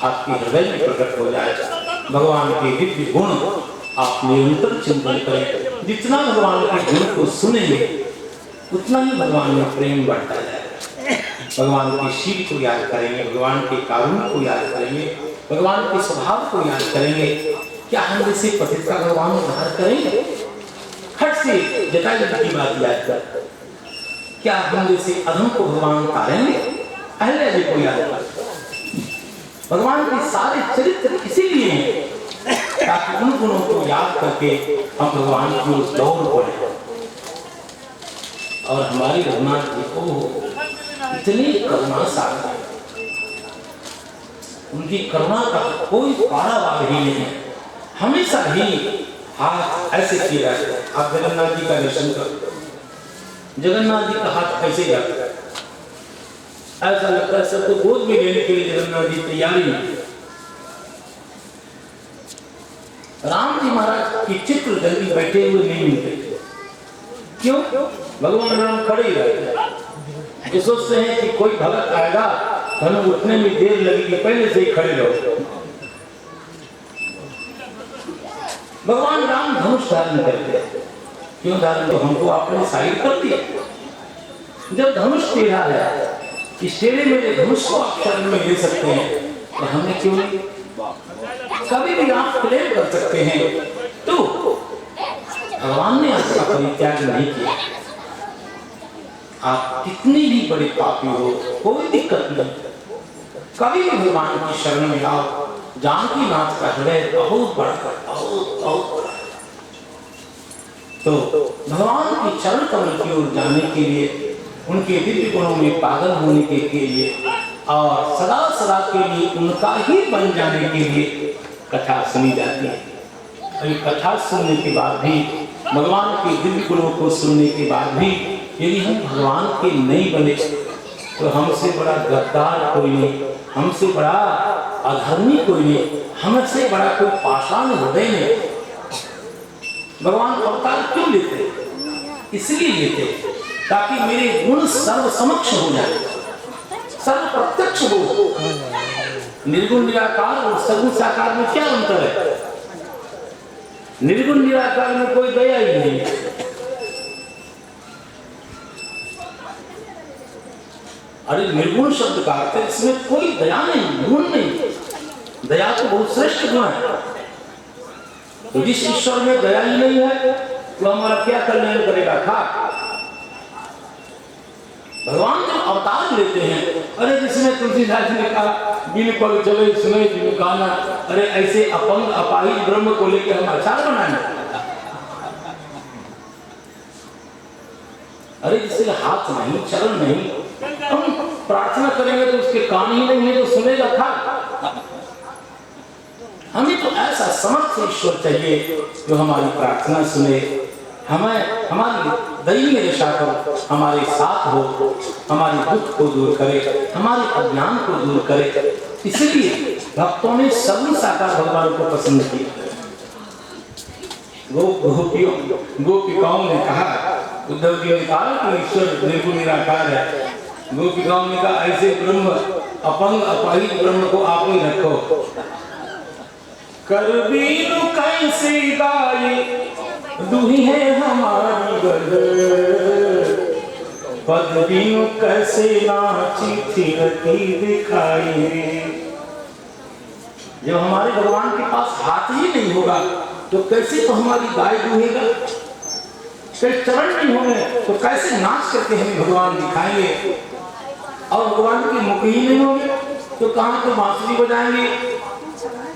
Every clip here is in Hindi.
आपके हृदय में प्रकट हो जाए। भगवान के दिव्य गुण आप निरंतर चिंतन करें। जितना भगवान के गुण को सुनेंगे उतना ही भगवान में प्रेम बढ़ता जाएगा। भगवान के शील को याद करेंगे, भगवान के कारुण्य को याद करेंगे, भगवान के स्वभाव को याद करेंगे। क्या हम जैसे पतित का भगवान उद्धार करेंगे? हट से जटायुगी की बात याद कर। क्या हम जैसे अधम को भगवान तारेंगे? अहल्या जी को याद कर। भगवान के सारे चरित्र इसीलिए हैं ताकि उन गुणों को याद करके हम भगवान की ओर दौड़ पड़े। और हमारी रघुनाथ जी को इतनी करुणा सागर, उनकी करुणा का कोई पारावार ही नहीं है। हमेशा ही हाथ ऐसे किया जाता है। आप जगन्नाथ जी का दर्शन करो, जगन्नाथ जी का हाथ ऐसे जाता है, ऐसा लगता है सबको गोद में लेने के लिए जगन्नाथ जी तैयारी है। राम जी महाराज की चित्र जल्दी बैठे हुए नहीं मिलते। क्यों? भगवान राम खड़े ही रहते हैं। ये सोचते हैं कि कोई भगत आएगा तो हमें उठने में देर लगेगी, पहले से ही खड़े रहो। भगवान राम धनुष धारण करते हैं। क्यों धारण? तो हमको आपने साइड कर दिया। जब धनुष टेढ़ा है, इस टेढ़े मेरे धनुष को आप शरण में ले सकते हैं तो हमने क्यों नहीं? कभी भी आप क्लेम कर सकते हैं। तो भगवान ने आपका परित्याग नहीं किया। आप कितनी भी बड़े पापी हो, कोई दिक्कत नहीं, कभी भी भगवान की शरण में आओ। जानकी नाथ का हृदय बहुत बड़ा, बहुत बड़ा। तो भगवान की चरण कमल की ओर जाने के लिए, उनके दिव्य गुणों में पागल होने के लिए और सदा सदा के लिए उनका ही बन जाने के लिए कथा सुनी जाती है। अभी कथा सुनने के बाद भी, भगवान के दिव्य गुणों को सुनने के बाद भी यदि हम भगवान के नहीं बने तो हमसे बड़ा गद्दार कोई नहीं, हमसे बड़ा अधर्मी कोई नहीं, हमसे बड़ा कोई पाषाण हृदय नहीं। भगवान अवतार क्यों लेते? इसलिए लेते ताकि मेरे गुण सर्व समक्ष हो जाए, सर्व प्रत्यक्ष हो। निर्गुण निराकार और सगुण साकार में क्या अंतर है? निर्गुण निराकार में कोई दया ही नहीं है। अरे निर्गुण शब्द का अर्थ है इसमें कोई दया नहीं, गुण नहीं। दया तो बहुत श्रेष्ठ गुण है। तो जिस ईश्वर में दया ही नहीं है तो हमारा क्या कल्याण करेगा? खा। भगवान जब अवतार लेते हैं, अरे जिसमें तुलसीदास ने कहा बिन पग चले सुने जिन गाना, अरे ऐसे अपंग अपाहिज ब्रह्म को लेकर हम आचार बनाए। अरे जिसके हाथ नहीं, चरण नहीं, हम प्रार्थना करेंगे तो उसके कान ही नहीं है तो सुनेगा था। हमें तो ऐसा समर्थ ईश्वर चाहिए जो हमारी प्रार्थना सुने, हमें हमारी दैवीय दशा पर हमारे साथ हो, हमारे दुख को दूर करे, हमारे अज्ञान को दूर करे। इसलिए भक्तों ने सभी साकार भगवान को पसंद किया। गोपिकाओं ने कहा, उद्धव जी ने कहा कि ईश्वर निर्गुण निराकार है। गोपिकाओं ने कहा ऐसे ब्रह्म, अपंग अपाहिज ब्रह्म को आप ही रखो। कर बीनु कैसे गाये दुही है हमारी गल, पद बीनु कैसे नाची थिरती दिखाई। जब हमारे भगवान के पास हाथ ही नहीं होगा तो कैसे तो हमारी गाय दूहेगा, चरण नहीं होंगे तो कैसे नाच करके हमें भगवान दिखाएंगे। और भगवान के मुख ही नहीं होंगे तो कहाँ तो बांसुरी बजाएंगे,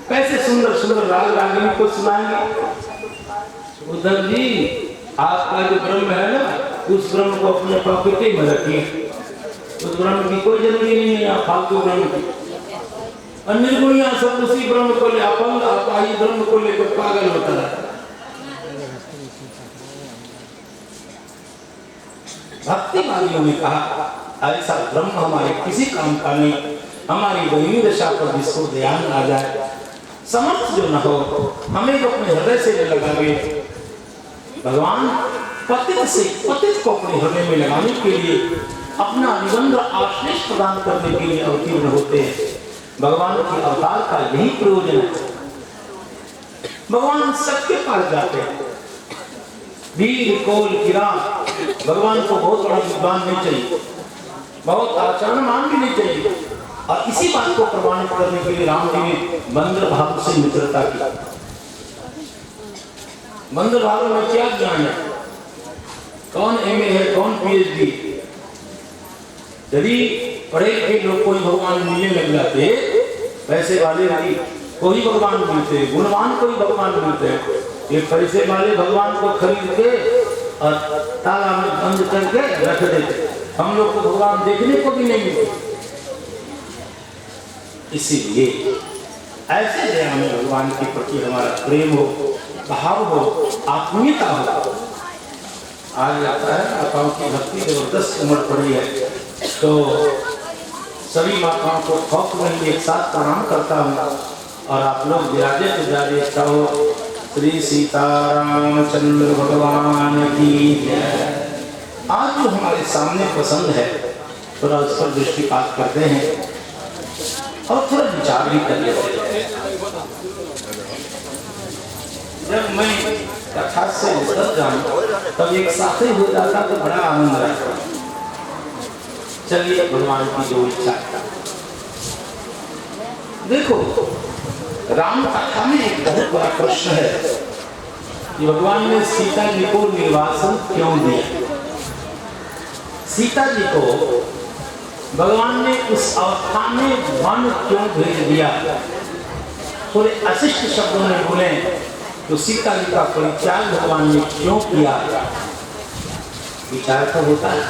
कैसे सुंदर सुंदर राग रागिनी को सुनाएंगे। उद्धव जी आपका जो ब्रह्म है ना, उस ब्रह्म को अपने पॉकेट में रखिए। उस ब्रह्म की कोई जरूरी नहीं है आप फालतू ब्रह्म की। अन्य गुणिया सब उसी ब्रह्म को ले, अपंग अपाहिज ब्रह्म को लेकर पागल होता है। भक्ति मार्गियों ने कहा ऐसा ब्रह्म हमारे किसी काम का नहीं, हमारी दैवी दशा पर जिसको ध्यान आ जाए, समर्थ जो न हो, हमें जो अपने हृदय से लगावे। भगवान पतित को अपने हृदय में लगाने के लिए, अपना निबंध आश्लेष प्रदान करने के लिए अवतीर्ण होते हैं। भगवान के अवतार का यही प्रयोजन है। भगवान सबके पास जाते हैं। वीर कोल किरात, भगवान को बहुत बड़ा विद्वान नहीं चाहिए, बहुत आचरणमान भी नहीं चाहिए। और इसी बात को प्रमाणित करने के लिए राम जी ने बंदर भाव से मित्रता की। बंदर भाव में क्या ज्ञान है, कौन एमए है, कौन पीएचडी। यदि पढ़े लिखे लोग कोई भगवान मिलने लग जाते, पैसे वाले नहीं कोई भगवान मिलते, गुणवान कोई भगवान मिलते, ये पैसे वाले भगवान को खरीद के और ताला में बंद करके रख देते। हम लोग को भगवान देखने को भी नहीं मिलते। इसीलिए ऐसे दया में भगवान के प्रति हमारा प्रेम हो, भाव हो, आत्मीयता हो। आज लगता है माताओं की भक्ति जबरदस्त उमड़ पड़ी है, तो सभी माताओं को थोक में एक साथ प्रणाम करता हूँ। और आप लोग विराजे विराजे कहो श्री सीतारामचंद्र भगवान की जय। आज जो हमारे सामने पसंद है थोड़ा उस पर दृष्टिपात करते हैं और थोड़ा विचार भी कर लेते हैं। जब मैं कथा से उतर जाऊं तब एक साथ ही हो जाता तो बड़ा आनंद आता। चलिए भगवान की जो इच्छा है। देखो राम कथा में एक बहुत बड़ा प्रश्न है कि भगवान ने सीता जी को निर्वासन क्यों दिया। सीता जी को भगवान ने उस अवस्था में वन क्यों भेज दिया। थोड़े अशिष्ट शब्दों में बोले तो सीता जी का परित्याग भगवान ने क्यों किया। विचार तो होता है।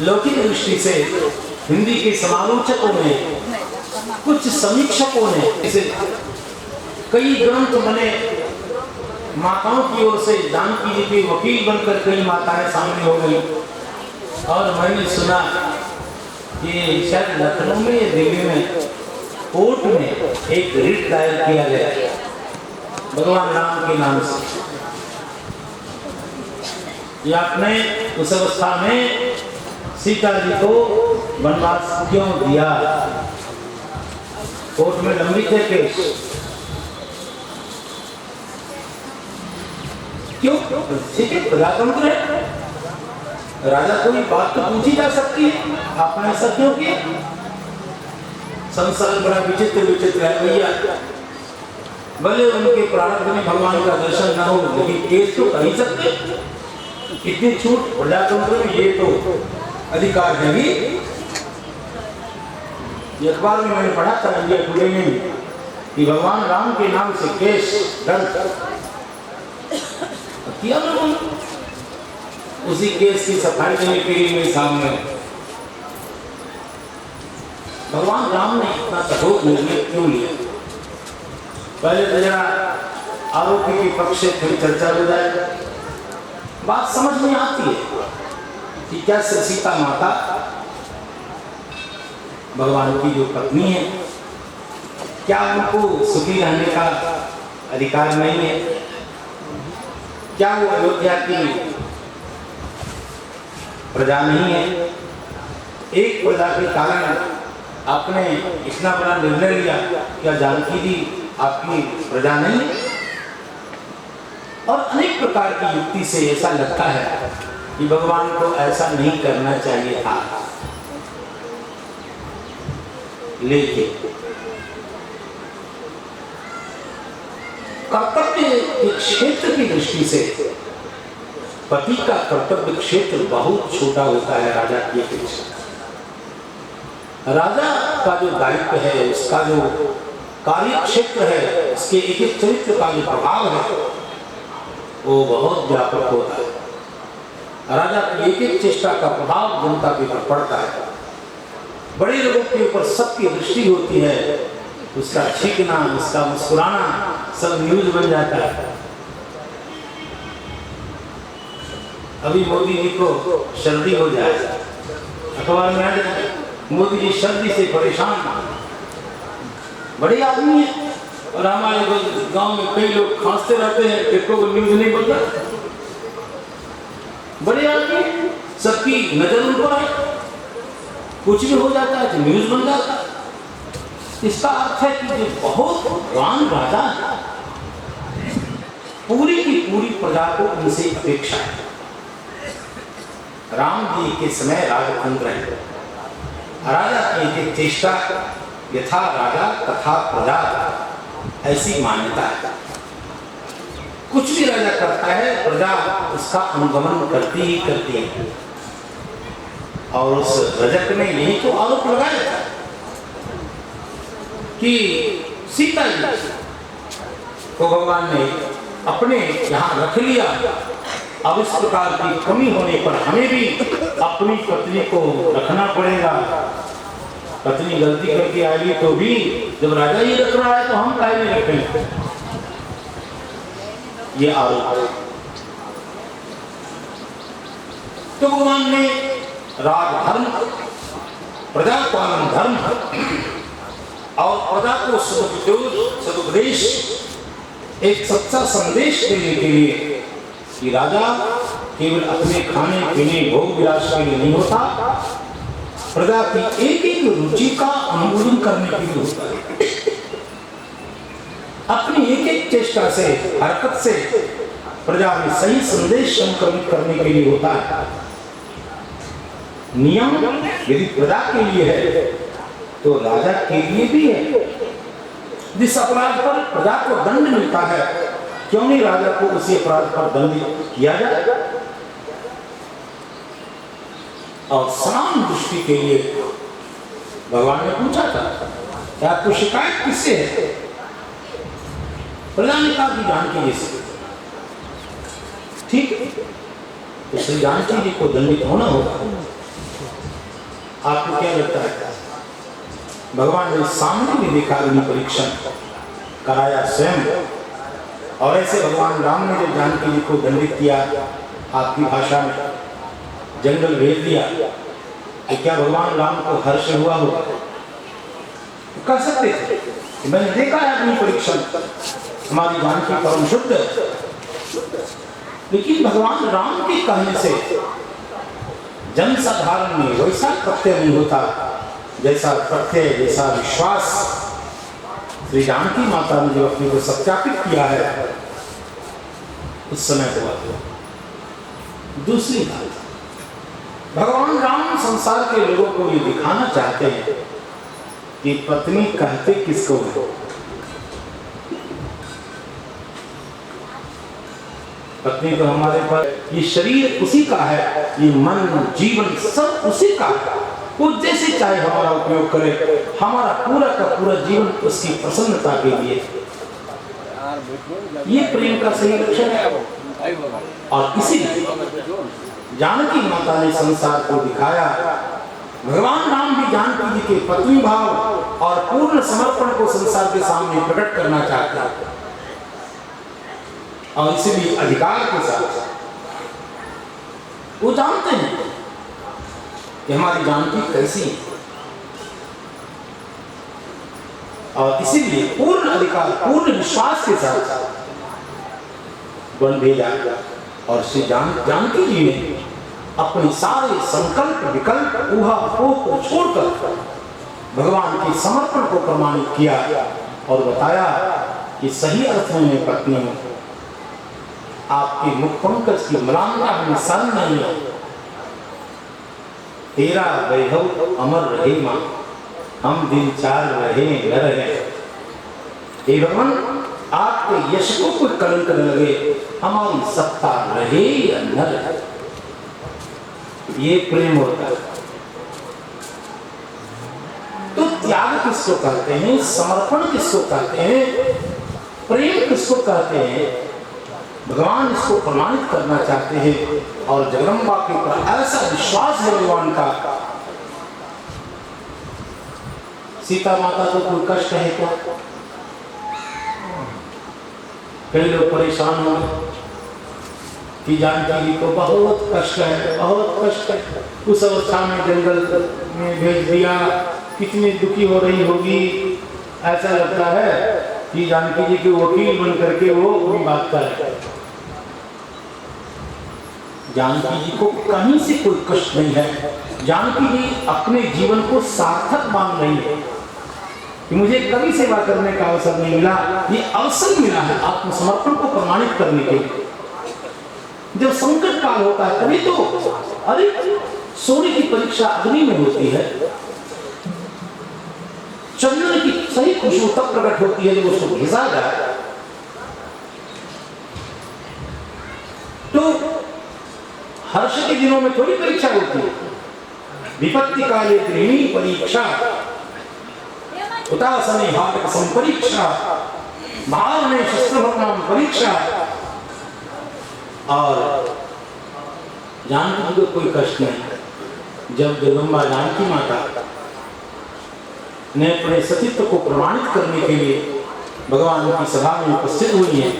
लौकिक दृष्टि से हिंदी के समालोचकों ने, कुछ समीक्षकों ने इसे कई ग्रंथ बने, माताओं की ओर से जानकी जी के वकील बनकर कई माताएं सामने हो गई। और मैंने सुना कि शायद लखनऊ में या दिल्ली में कोर्ट में एक रिट दायर किया गया भगवान राम के नाम से। या आपने उस अवस्था में सीता जी को वनवास क्यों दिया। कोर्ट में लंबित है केस, क्यों? ठीक है, प्रजातंत्र है, राजा कोई बात तो पूछी जा सकती है, आपने ऐसा क्यों किया। संसार बड़ा विचित्र विचित्र है भैया। भले उनके प्रारब्ध में भगवान का दर्शन न हो, लेकिन केस तो कर ही सकते। कितनी छूट प्रजातंत्र में, ये तो अधिकार है भी। अखबार में मैंने पढ़ा था इंडिया टुडे में कि भगवान राम के नाम से केस दर्ज किया लोगों ने। उसी केस की सफाई देने के लिए मेरे सामने भगवान राम ने इतना कठोर निर्णय क्यों लिया। पहले तो जरा आरोपी के पक्ष से थोड़ी चर्चा हो जाए, बात समझ में आती है कि क्या सीता माता भगवान की जो पत्नी है, क्या उनको सुखी रहने का अधिकार नहीं है। क्या वो अयोध्या की प्रजा नहीं है। एक प्रजा के कारण आपने इतना बड़ा निर्णय लिया, क्या जानकी जी आपकी प्रजा नहीं है। और अनेक प्रकार की युक्ति से ऐसा लगता है कि भगवान को ऐसा नहीं करना चाहिए था। लेकिन कर्तव्य के क्षेत्र की दृष्टि से पति का कर्तव्य क्षेत्र बहुत छोटा होता है राजा की अपेक्षा। राजा का जो दायित्व है, उसका जो कार्य क्षेत्र है, उसके एक एक चरित्र का जो प्रभाव है वो बहुत व्यापक होता है। राजा की एक एक चेष्टा का प्रभाव जनता के ऊपर पड़ता है। बड़े लोगों के ऊपर सबकी दृष्टि होती है, उसका छींकना, उसका मुस्कुराना सब न्यूज बन जाता है। अभी मोदी जी को सर्दी हो जाए, अखबार में आ जाए मोदी जी सर्दी से परेशान, बड़े आदमी है। और हमारे गांव में कई लोग खांसते रहते हैं, किसको न्यूज नहीं बोलता। बड़े आदमी, सबकी नजर उन पर है, कुछ भी हो जाता है तो न्यूज बन जाता है। इसका अर्थ है कि जो बहुत भगवान राजा है, पूरी की पूरी प्रजा को उनसे अपेक्षा है। राम जी के समय राजतंत्र है, राजा की एक चेष्टा यथा राजा तथा प्रजा, ऐसी मान्यता है। कुछ भी राजा करता है प्रजा उसका अनुगमन करती ही करती है। और उस रजक ने यही तो आरोप लगाया था कि सीता जी को भगवान ने अपने यहाँ रख लिया, अब इस प्रकार की कमी होने पर हमें भी अपनी पत्नी को रखना पड़ेगा। पत्नी गलती करके आएगी तो भी जब राजा ही रख रहा है तो हम काहे नहीं रखेंगे, ये आरोप। तो भगवान ने राजधर्म, प्रजा पालन धर्म और प्रजा को सदुपदेश, एक सच्चा संदेश देने के लिए कि राजा केवल अपने खाने पीने भोग विलास के लिए नहीं होता, प्रजा की एक एक रुचि का अनुमोदन करने के लिए होता है। अपनी एक एक चेष्टा से, हरकत से प्रजा में सही संदेश संक्रमित करने के लिए होता है। नियम यदि प्रजा के लिए है तो राजा के लिए भी है। जिस अपराध पर प्रजा को दंड मिलता है, क्यों नहीं राजा को उसी अपराध पर दंड किया जाए? और समान दृष्टि के लिए भगवान ने पूछा था कि आपको शिकायत किससे है? प्रजा ने कहा कि जानकी जी से। ठीक है, तो श्री जानकी जी को दंडित होना होगा। आपको क्या लगता है? भगवान ने सामने भी देखा, अग्नि परीक्षण कराया स्वयं। और ऐसे भगवान राम ने जो जानकी जी को दंडित किया, आपकी भाषा में जंगल भेज दिया, तो क्या भगवान राम को हर्ष हुआ होगा? कह सकते थे मैंने देखा है अग्नि परीक्षण, हमारी जानकी परम शुद्ध है। लेकिन भगवान राम के कहने से जन साधारण में वैसा प्रत्यय नहीं होता जैसा प्रत्यय, जैसा विश्वास श्री जानकी माता ने जो अपने को सत्यापित किया है उस समय हुआ। दूसरी बात, भगवान राम संसार के लोगों को ये दिखाना चाहते हैं कि पत्नी कहते किसको है। पत्नी तो हमारे पास, ये शरीर उसी का है, ये मन जीवन सब उसी का है। वो जैसे चाहे हमारा उपयोग करे, हमारा पूरा का पूरा जीवन उसकी प्रसन्नता के लिए। ये प्रेम का सही लक्षण है। और इसीलिए जानकी माता ने संसार को दिखाया। भगवान राम भी जानकी जी के पत्नी भाव और पूर्ण समर्पण को संसार के सामने प्रकट करना चाहते हैं। और इसीलिए अधिकार के साथ वो जानते हैं कि हमारी जानकी कैसी है, और इसीलिए पूर्ण अधिकार, पूर्ण विश्वास के साथ वन भेजा। और श्री जानकी जी ने अपने सारे संकल्प विकल्प ऊहापोह को छोड़कर भगवान के समर्पण को प्रमाणित किया और बताया कि सही अर्थ में पत्नी हूं, आपके मुख पंकज की मलामता हमें सहन नहीं है। तेरा वैभव अमर रहे मां, हम दिन चार रहे न रहे। हे भगवान, आपके यश को कोई कलंक न लगे, हमारी सत्ता रहे या न रहे। ये प्रेम होता है। तो त्याग किसको कहते हैं, समर्पण किसको कहते हैं, प्रेम किसको कहते हैं, भगवान इसको प्रमाणित करना चाहते हैं। और जगदम्बा के ऊपर ऐसा विश्वास है भगवान का। सीता माता को कोई कष्ट है क्या? कई लोग परेशान हो कि जानकी जी को बहुत कष्ट है, बहुत कष्ट है। उस अवस्था में जंगल में भेज दिया, कितनी दुखी हो रही होगी। ऐसा लगता है कि जानकी जी के वकील बन करके वो अपनी बात करे। जानकी जी को कहीं से कोई कष्ट नहीं है। जानकी जी अपने जीवन को सार्थक मान रही है। कि मुझे कभी सेवा करने का अवसर नहीं मिला, ये अवसर मिला है आत्मसमर्पण को प्रमाणित करने के लिए। जब संकट काल होता है तभी तो, अरे सोने की परीक्षा अग्नि में होती है, चंदन की सही खुशबू तब प्रकट होती है जब उसको भेजा जाए। तो हर्ष के दिनों में थोड़ी परीक्षा होती है, विपत्ति काले त्रीणी परीक्षा, उतासने हाटक संपरीक्षा, भावने शस्त्रभग्नाम परीक्षा। और जानकी को कोई कष्ट नहीं। जब जगदम्बा जानकी माता ने अपने सतीत्व को प्रमाणित करने के लिए भगवान की सभा में उपस्थित हुई है,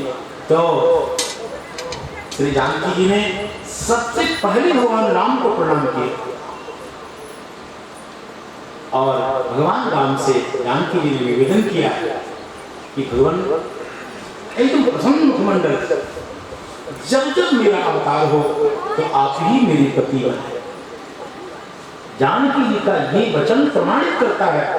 तो श्री जानकी जी ने सबसे पहले भगवान राम को प्रणाम किया और भगवान राम से जानकी जी ने निवेदन किया कि भगवान एकदम प्रसन्न मुखमंडल, जब जब मेरा अवतार हो तो आप ही मेरे पति बने। जानकी जी का ये वचन प्रमाणित करता है